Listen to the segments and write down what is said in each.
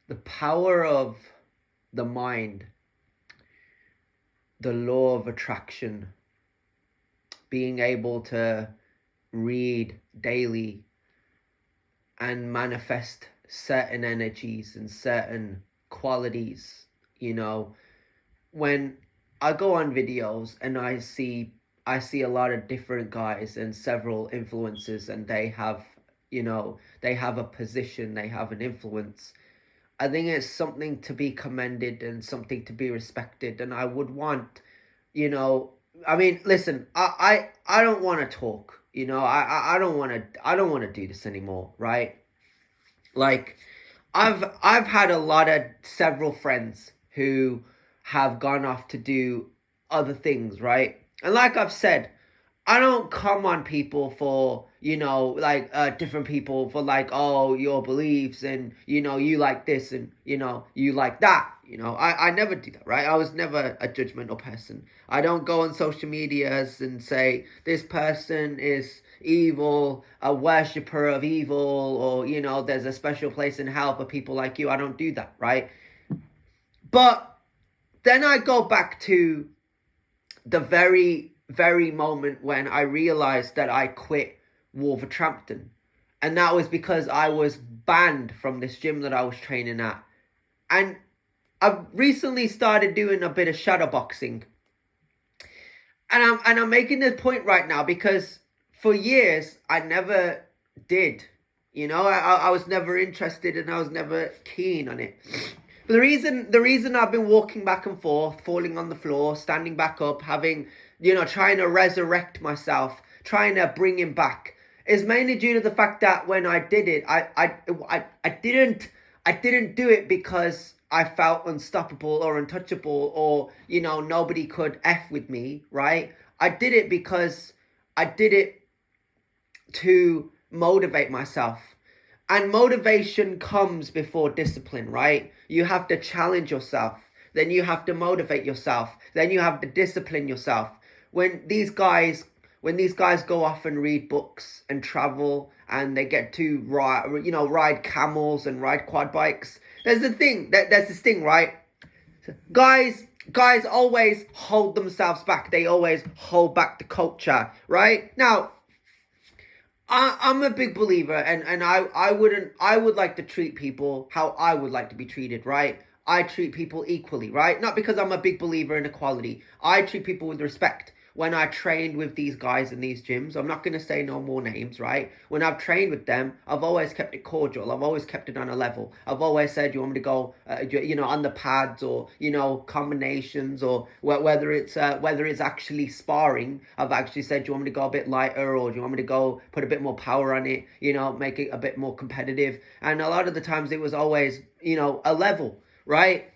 the power of the mind, the law of attraction, being able to read daily and manifest certain energies and certain qualities. When I go on videos and I see a lot of different guys and several influencers, and they have a position, they have an influence. I think it's something to be commended and something to be respected. And I would want, you know, I mean, listen, I don't want to talk. I don't want to do this anymore, right? Like, I've had a lot of several friends who have gone off to do other things, right? And like I've said, I don't come on people for, like different people for like, oh, your beliefs and, you like this and, you like that. I never do that, right? I was never a judgmental person. I don't go on social medias and say this person is evil, a worshiper of evil, or, there's a special place in hell for people like you. I don't do that, right? But then I go back to the very, very moment when I realized that I quit Wolverhampton. And that was because I was banned from this gym that I was training at. And I've recently started doing a bit of shadow boxing. And I'm making this point right now because for years I never did. I was never interested and I was never keen on it. But the reason I've been walking back and forth, falling on the floor, standing back up, having, trying to resurrect myself, trying to bring him back, is mainly due to the fact that when I did it, I didn't do it because I felt unstoppable or untouchable or, nobody could F with me, right? I did it because I did it to motivate myself. And motivation comes before discipline, right? You have to challenge yourself. Then you have to motivate yourself. Then you have to discipline yourself. When these guys go off and read books and travel and they get to ride camels and ride quad bikes, there's this thing, right? Guys always hold themselves back. They always hold back the culture, right? Now, I'm a big believer, and I would like to treat people how I would like to be treated, right? I treat people equally, right? Not because I'm a big believer in equality. I treat people with respect. When I trained with these guys in these gyms, I'm not going to say no more names, right? When I've trained with them, I've always kept it cordial. I've always kept it on a level. I've always said, you want me to go, on the pads or, combinations or whether it's actually sparring. I've actually said, do you want me to go a bit lighter or do you want me to go put a bit more power on it, make it a bit more competitive? And a lot of the times it was always, a level, right?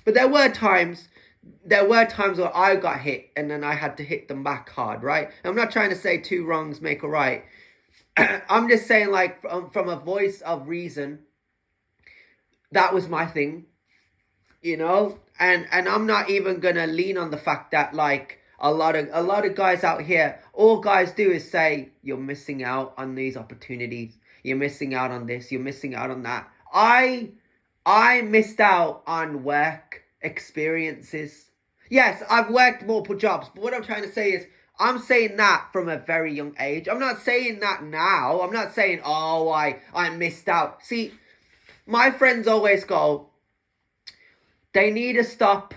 But there were times where I got hit and then I had to hit them back hard, right? I'm not trying to say two wrongs make a right. I'm just saying, like, from a voice of reason, that was my thing, and I'm not even gonna lean on the fact that, like, a lot of guys out here, all guys do is say you're missing out on these opportunities, you're missing out on this, you're missing out on that. I missed out on work experiences. Yes, I've worked multiple jobs, but what I'm trying to say is I'm saying that from a very young age. I'm not saying that now. I'm not saying, oh, I missed out. See, my friends always go, they need to stop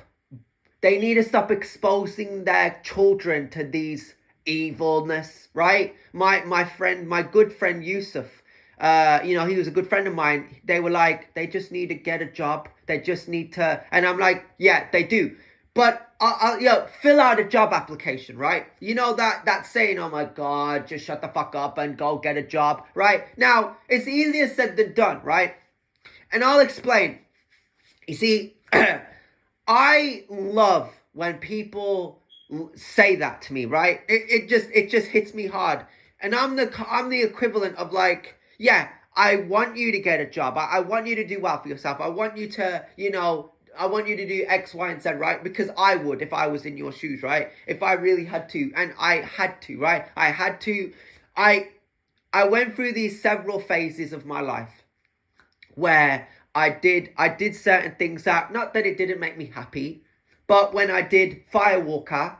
exposing their children to these evilness, right? My good friend Yusuf, he was a good friend of mine. They were like, they just need to get a job. They just need to, and I'm like, yeah, they do. But fill out a job application, right? You know that saying, oh my God, just shut the fuck up and go get a job, right? Now, it's easier said than done, right? And I'll explain. You see, I love when people say that to me, right? It just hits me hard. And I'm the equivalent of, like, yeah, I want you to get a job. I want you to do well for yourself. I want you to, I want you to do X, Y, and Z, right? Because I would if I was in your shoes, right? If I really had to, and I had to, right? I had to. I went through these several phases of my life where I did certain things that, not that it didn't make me happy, but when I did Firewalker,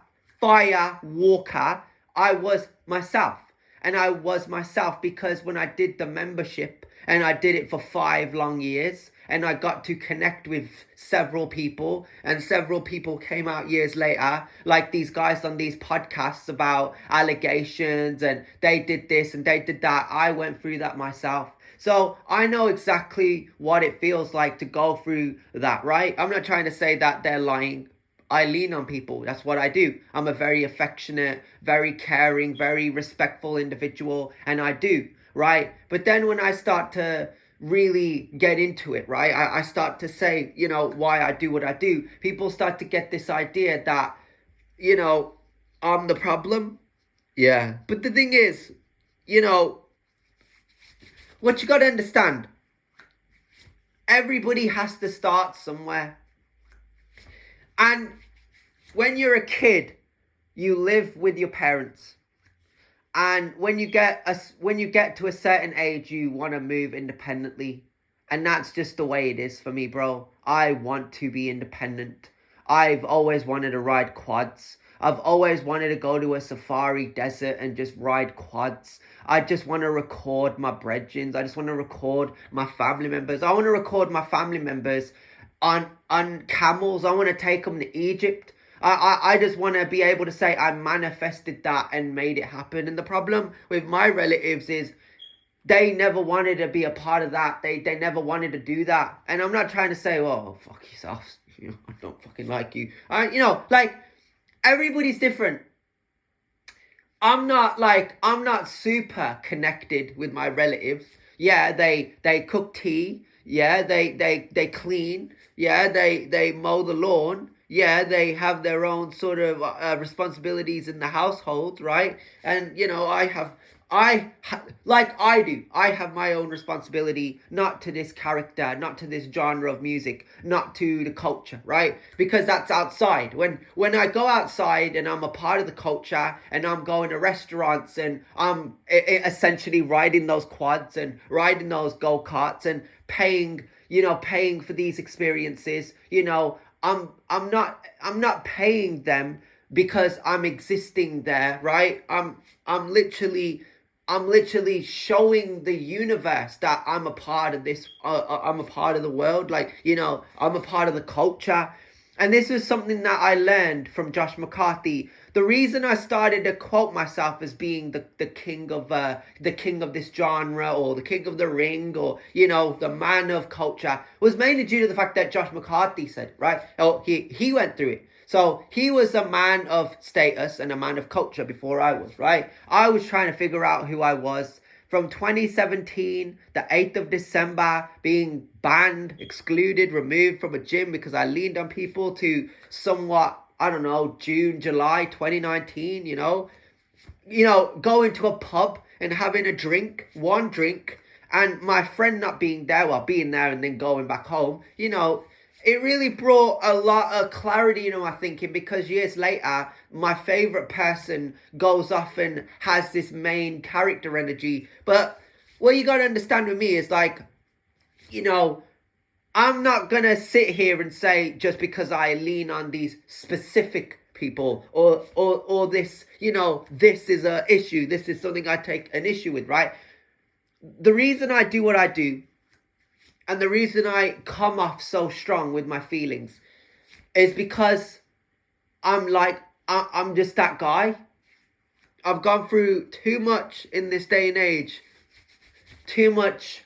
I was myself. And I was myself because when I did the membership, and I did it for 5 long years, and I got to connect with several people, and several people came out years later, like these guys on these podcasts about allegations, and they did this and they did that. I went through that myself. So I know exactly what it feels like to go through that, right? I'm not trying to say that they're lying. I lean on people. That's what I do. I'm a very affectionate, very caring, very respectful individual, and I do, right? But then when I start to really get into it, right, I start to say, why I do what I do, people start to get this idea that, I'm the problem. Yeah. But the thing is, what you got to understand, everybody has to start somewhere. And when you're a kid, you live with your parents. And when you get to a certain age, you want to move independently. And that's just the way it is for me, bro. I want to be independent. I've always wanted to ride quads. I've always wanted to go to a safari desert and just ride quads. I just want to record my brethrens. I just want to record my family members. I want to record my family members on camels. I want to take them to Egypt. I just want to be able to say I manifested that and made it happen. And the problem with my relatives is they never wanted to be a part of that. They never wanted to do that. And I'm not trying to say, oh, fuck yourself. I don't fucking like you. Like, everybody's different. I'm not super connected with my relatives. Yeah, they cook tea. Yeah, they clean. Yeah, they mow the lawn. Yeah, they have their own sort of responsibilities in the household, right? And like I do, I have my own responsibility, not to this character, not to this genre of music, not to the culture, right? Because that's outside. When I go outside and I'm a part of the culture, and I'm going to restaurants, and I'm essentially riding those quads and riding those go-karts and paying for these experiences, I'm not paying them because I'm existing there, right? I'm literally showing the universe that I'm a part of this. I'm a part of the world. Like, I'm a part of the culture. And this was something that I learned from Josh McCarthy. The reason I started to quote myself as being the king of this genre, or the king of the ring, or the man of culture, was mainly due to the fact that Josh McCarthy said, right? Oh, he went through it. So he was a man of status and a man of culture before I was, right? I was trying to figure out who I was. From 2017, the 8th of December, being banned, excluded, removed from a gym because I leaned on people, to somewhat, I don't know, June, July 2019, going to a pub and having one drink, and my friend not being there, well, being there and then going back home, it really brought a lot of clarity into my thinking, because years later, my favorite person goes off and has this main character energy. But what you got to understand with me is, like, I'm not going to sit here and say just because I lean on these specific people, or this, this is a issue, this is something I take an issue with, right? The reason I do what I do, and the reason I come off so strong with my feelings, is because I'm just that guy. I've gone through too much in this day and age. Too much,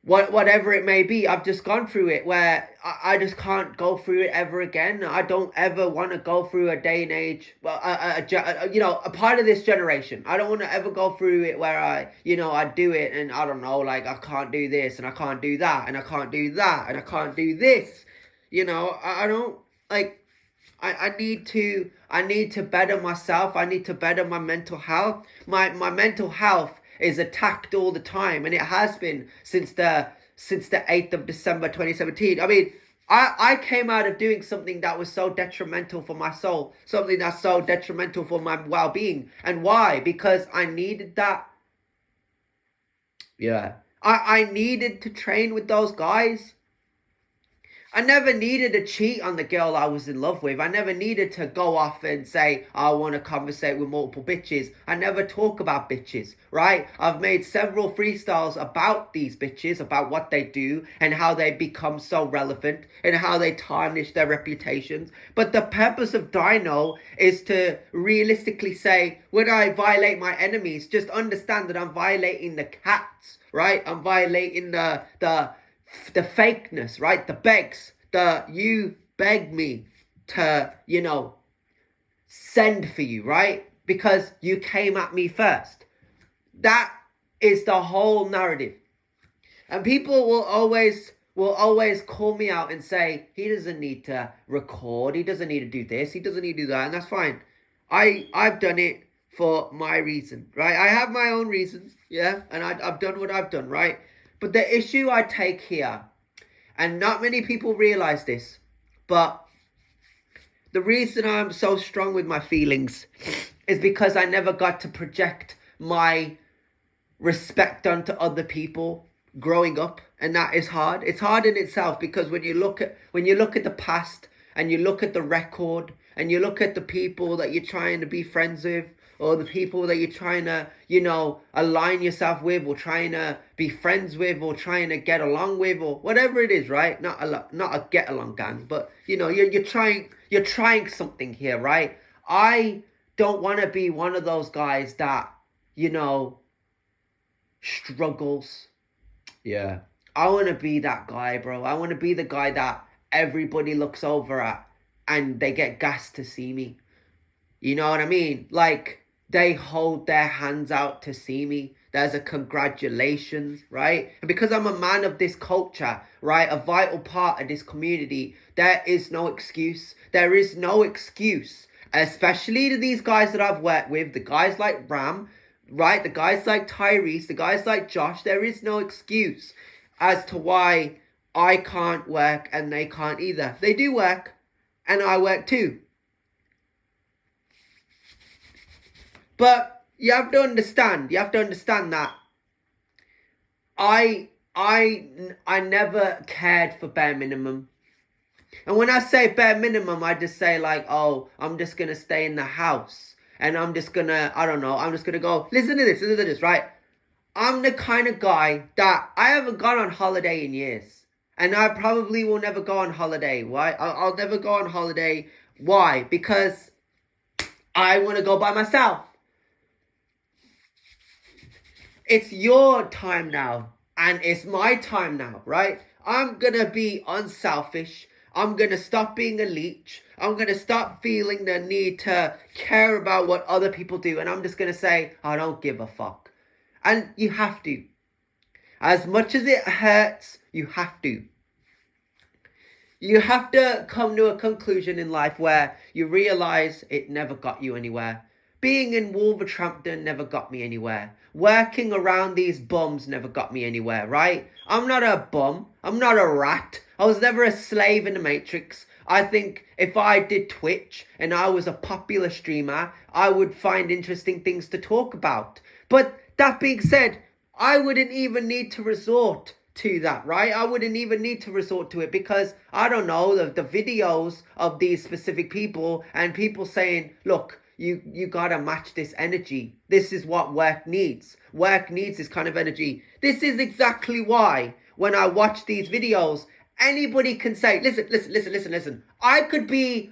whatever it may be. I've just gone through it where I just can't go through it ever again. I don't ever want to go through a day and age, well, a part of this generation. I don't want to ever go through it where I do it and I don't know, like, I can't do this and I can't do that and I can't do that and I can't do this. I don't, like, I need to better myself. I need to better my mental health. My mental health is attacked all the time, and it has been since the 8th of December 2017. I mean, I came out of doing something that was so detrimental for my soul, something that's so detrimental for my well-being. And why? Because I needed that. Yeah. I needed to train with those guys. I never needed to cheat on the girl I was in love with. I never needed to go off and say, I want to conversate with multiple bitches. I never talk about bitches, right? I've made several freestyles about these bitches, about what they do and how they become so relevant and how they tarnish their reputations. But the purpose of Dino is to realistically say, when I violate my enemies, just understand that I'm violating the cats, right? I'm violating the fakeness, right? The begs, you beg me to, send for you, right? Because you came at me first. That is the whole narrative. And people will always call me out and say, he doesn't need to record, he doesn't need to do this, he doesn't need to do that, and that's fine. I've done it for my reason, right? I have my own reasons, yeah, and I've done what I've done, right? But the issue I take here, and not many people realize this, but the reason I'm so strong with my feelings is because I never got to project my respect onto other people growing up, and that is hard. It's hard in itself because when you look at the past and you look at the record and you look at the people that you're trying to be friends with, or the people that you're trying to, align yourself with, or trying to be friends with, or trying to get along with, or whatever it is, right? Not a get along gang, but you're trying something here, right? I don't want to be one of those guys that, struggles. Yeah. I want to be that guy, bro. I want to be the guy that everybody looks over at and they get gassed to see me. You know what I mean? Like, they hold their hands out to see me. There's a congratulations, right? And because I'm a man of this culture, right, a vital part of this community, there is no excuse. There is no excuse, especially to these guys that I've worked with, the guys like Ram, right, the guys like Tyrese, the guys like Josh. There is no excuse as to why I can't work and they can't either. They do work, and I work too. But you have to understand that I never cared for bare minimum. And when I say bare minimum, I just say like, oh, I'm just going to stay in the house. And I'm just going to, I don't know, I'm just going to go, listen to this, right? I'm the kind of guy that I haven't gone on holiday in years. And I probably will never go on holiday. Why? I'll never go on holiday. Why? Because I want to go by myself. It's your time now, and it's my time now, right? I'm going to be unselfish. I'm going to stop being a leech. I'm going to stop feeling the need to care about what other people do. And I'm just going to say, I don't give a fuck. And you have to. As much as it hurts, you have to. You have to come to a conclusion in life where you realize it never got you anywhere. Being in Wolverhampton never got me anywhere. Working around these bums never got me anywhere, right? I'm not a bum. I'm not a rat. I was never a slave in the Matrix. I think if I did Twitch and I was a popular streamer, I would find interesting things to talk about. But that being said, I wouldn't even need to resort to that, right? I wouldn't even need to resort to it because, I don't know, the videos of these specific people and people saying, look, you gotta match this energy. This is what work needs. Work needs this kind of energy. This is exactly why when I watch these videos, anybody can say, listen. I could be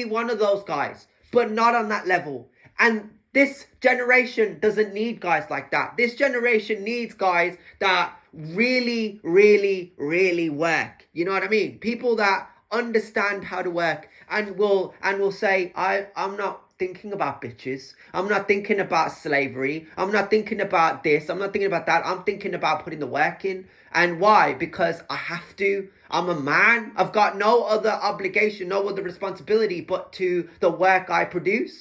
one of those guys, but not on that level. And this generation doesn't need guys like that. This generation needs guys that really, really, really work. You know what I mean? People that understand how to work and will say, I'm not thinking about bitches. I'm not thinking about slavery. I'm not thinking about this. I'm not thinking about that. I'm thinking about putting the work in. And why? Because I have to. I'm a man. I've got no other obligation, no other responsibility but to the work I produce.